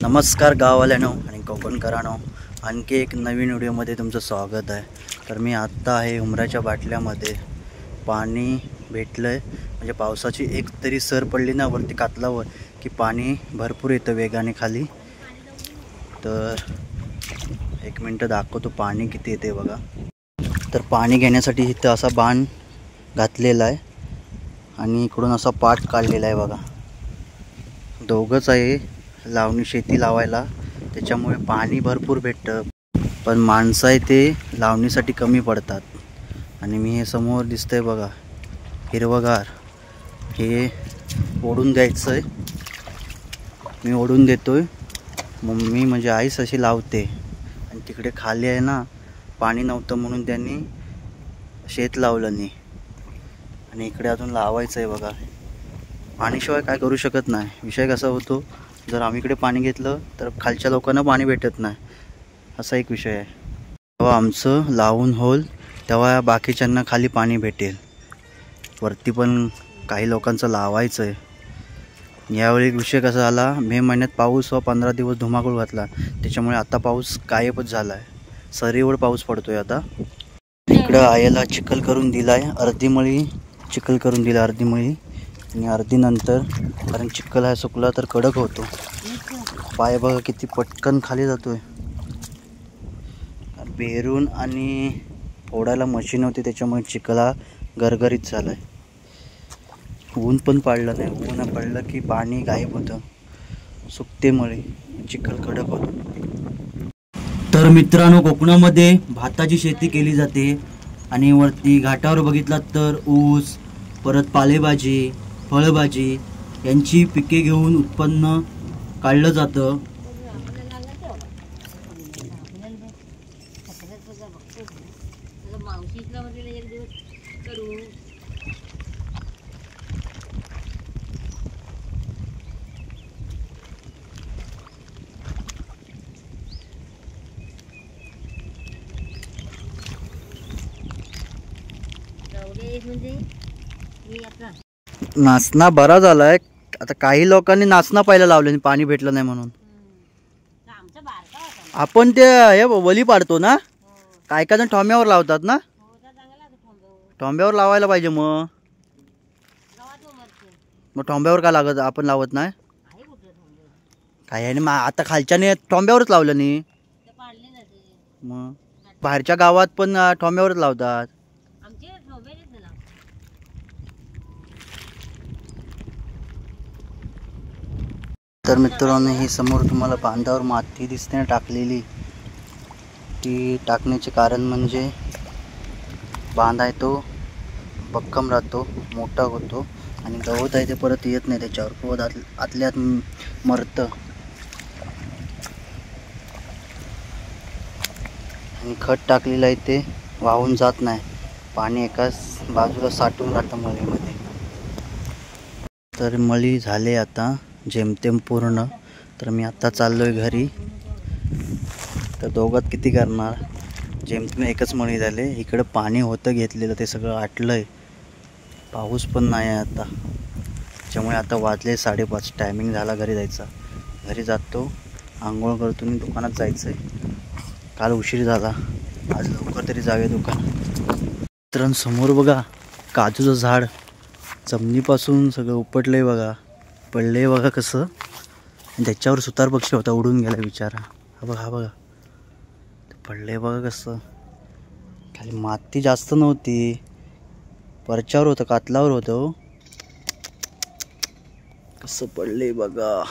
नमस्कार गाववाल्यानो आणि कोकणकरांनो, आणखी एक नवीन व्हिडिओमध्ये तुमचं स्वागत आहे। तर मी आत्ता आहे उमराच्या बाटल्यामध्ये। पाणी भेटलं आहे म्हणजे पावसाची एक तरी सर पडली ना वरती कातलावर की पाणी भरपूर येतं वेगाने खाली। तर एक मिनटं दाखवतो पाणी किती येते बघा। तर पाणी घेण्यासाठी इथं असा बांध घातलेला आहे आणि इकडून असा पाट काढलेला आहे बघा। दोघंच आहे लावणी शेती लावायला, त्याच्यामुळे पाणी भरपूर भेटतं, पण माणसं आहे ते लावणीसाठी कमी पडतात। आणि मी हे समोर दिसतंय बघा हिरवगार, हे ओढून द्यायचं आहे। मी ओढून देतोय, मम्मी म्हणजे आईच अशी लावते। आणि तिकडे खाली आहे ना पाणी नव्हतं म्हणून त्यांनी शेत लावलं नाही, आणि इकडे अजून लावायचं आहे बघा। पाणीशिवाय काय करू शकत नाही। विषय कसा होतो, जर आम्ही इकडे पाणी घेतलं तर खालच्या लोकांना पाणी भेटत नाही, असा एक विषय आहे। तेव्हा आमचं लावून होईल तेव्हा बाकीच्यांना खाली पाणी भेटेल। वरती पण काही लोकांचं लावायचं आहे। यावेळी विषय कसा झाला, मे महिन्यात पाऊस व 15 दिवस धुमाकूळ घातला, त्याच्यामुळे आता पाऊस गायबच झाला आहे। सरीवर पाऊस पडतोय आता। इकडं आयला चिखल करून दिलाय, अर्धी मळी चिखल करून दिला, अर्धी मळी आणि अर्धी नंतर, कारण चिखल आहे सुकला तर कडक होतो। पाय बघा किती पटकन खाली जातोय। पेरून आणि फोडायला मशीन होती, त्याच्यामुळे चिखला गरगरीत झालाय। ऊन पण पडलं नाही, ऊन पडलं की पाणी गायब होतं, सुकते मळी, चिखल कडक होतं। तर मित्रांनो, कोकणामध्ये भाताची शेती केली जाते आणि वरती घाटावर बघितलात तर ऊस, परत पालेभाजी, फळभाजी यांची पिके घेऊन उत्पन्न काढलं जातं। नाचना बरा झालाय, आता काही लोकांनी नाचना पहिला लावले पाणी भेटलं नाही म्हणून। आपण ते हे वली पाडतो ना, काय काय जण ठोंब्यावर लावतात ना, ठोंब्यावर लावायला पाहिजे। मग ठोंब्यावर का लागत, आपण लावत नाही काय आहे। आता खालच्याने ठोंब्यावरच लावलं नाही, मग बाहेरच्या गावात पण ठोंब्यावरच लावतात। तर मित्रांनो, ही समोर तुम्हाला बांधावर माती दिसते टाकलेली, ती टाकण्याचे कारण म्हणजे बांध आहे तो भक्कम राहतो, मोठा होतो, आणि गवत आहे ते परत येत नाही त्याच्यावर, गवत आतल्यात मरतं। आणि खत टाकलेलं आहे ते वाहून जात नाही, पाणी एकाच बाजूला साठून राहतं मळीमध्ये। तर मळी झाले आता जेमतेम पूर्ण। तर मी आता चाललोय घरी। तर दोघात किती करणार, जेमतेम एकच मळी झाले। इकडं पाणी होतं घेतलेलं, ते सगळं आटलंय, पाऊस पण नाही आहे आता, त्याच्यामुळे आता वाजले 5:30, टायमिंग झाला घरी जायचा। घरी जातो, आंघोळ करतो आणि दुकानात जायचं आहे। काल उशीर झाला, आज लवकर तरी जाऊया दुकानात। तर समोर बघा काजूचं झाड, जमिनीपासून सगळं उपटलंय बघा, पडलंय बघा कसं, त्याच्यावर सुतार पक्षी होता, उडून गेला बिचारा। हा बघा, हा बघा पडलंय बघा कसं, खाली माती जास्त नव्हती, परच्यावर होतं, कातलावर होतं, कसं पडलंय बघा।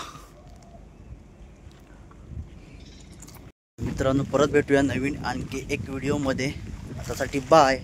मित्रांनो, परत भेटूया नवीन आणखी एक व्हिडिओमध्ये, आतासाठी बाय।